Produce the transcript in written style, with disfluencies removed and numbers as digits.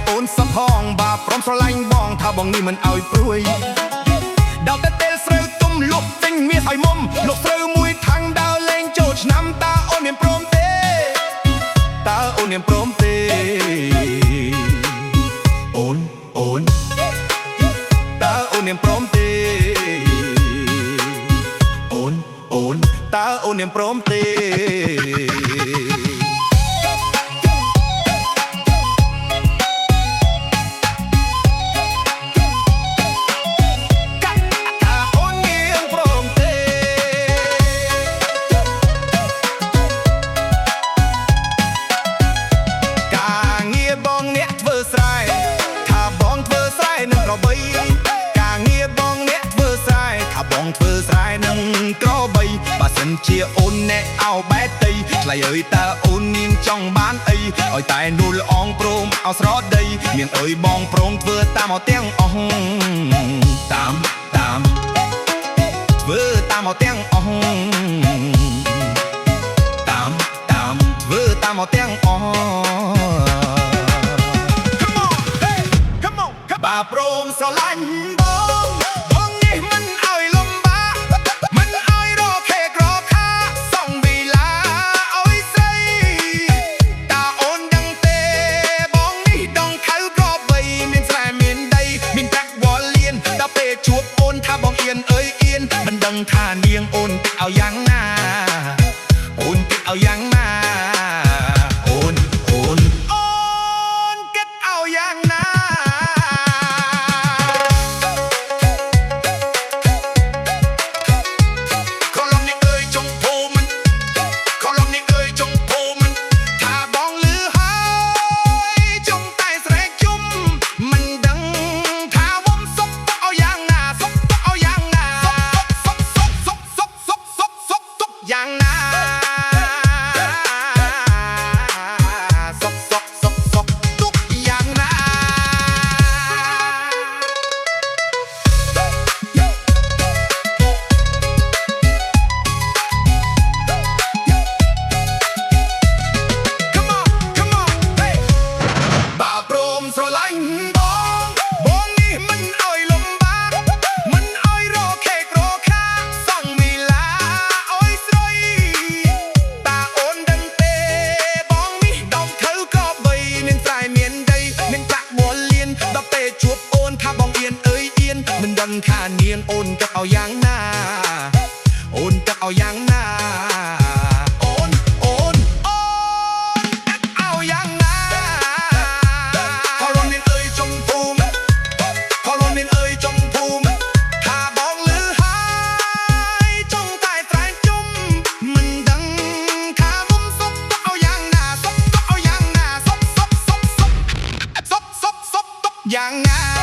អូនសំផងបាព្រមស្រឡាញ់បងថាបងនេះមិនឲ្យព្រួយដល់តែពេលស្រូវទុំលក់ទិញមាសឲ្យមុំលក់ស្រូវមួយថាំងដើរលេងចូលឆ្នាំតើអូនមានព្រមទេតើអូនមានព្រមទេអូនតើអូនមានព្រមទេអូនតើអូនមានព្រមទេធ្វើស្រែនឹងក្របីបើសិនជាអូនណែអោបែតទីថ្លៃអើយតើអូនមានចង់បានអីឲ្យតែនួលអងព្រមអោស្រដីមានអើយបងព្រមធ្វើតាមអត់ទាំងអស់តាមធ្វើតាមអត់ទាំងអស់តាមធ្វើតាមអត់ទាំងអស់ Come on បើព្រមស្រឡាញ់ជួបអូនថាបងអៀនអើយអៀនមិនដឹងថានាងអូនគិតឲ្យយ៉ាងណាអូនគិតឲ្យយ៉ាងណាអូនគិតឲ្យយ៉ាងណាខលំនេះអើយចុងភូមិខលំនេះអើយចុងភូមិថាបងលឺហើយចុងតែស្រែកជុំមិនដឹងយ៉ាងណាសុកទុកយ៉ាងណាCome on hey បើព្រមស្រឡាញ់បងនេះមិនឲ្យលំបាកមិនឲ្យរកខេករកខាសង់មីឡាជួបអូនថាបងអៀនអើយអៀនមិនដឹងថានាងអូនគិតឲ្យយ៉ាងណាអូនគិតឲ្យយ៉ាងណាអូនគិតឲ្យយ៉ាងណាខលំនាងអើយចុងភូមិខលំនាងអើយចុងភូមិថាបងលឺហើយចុងតែត្រែងជុំមិនដឹងថាមុំសុកទុកឲ្យយ៉ាងណាសុកទុកឲ្យយ៉ាងណាសុកទុកយ៉ាងណា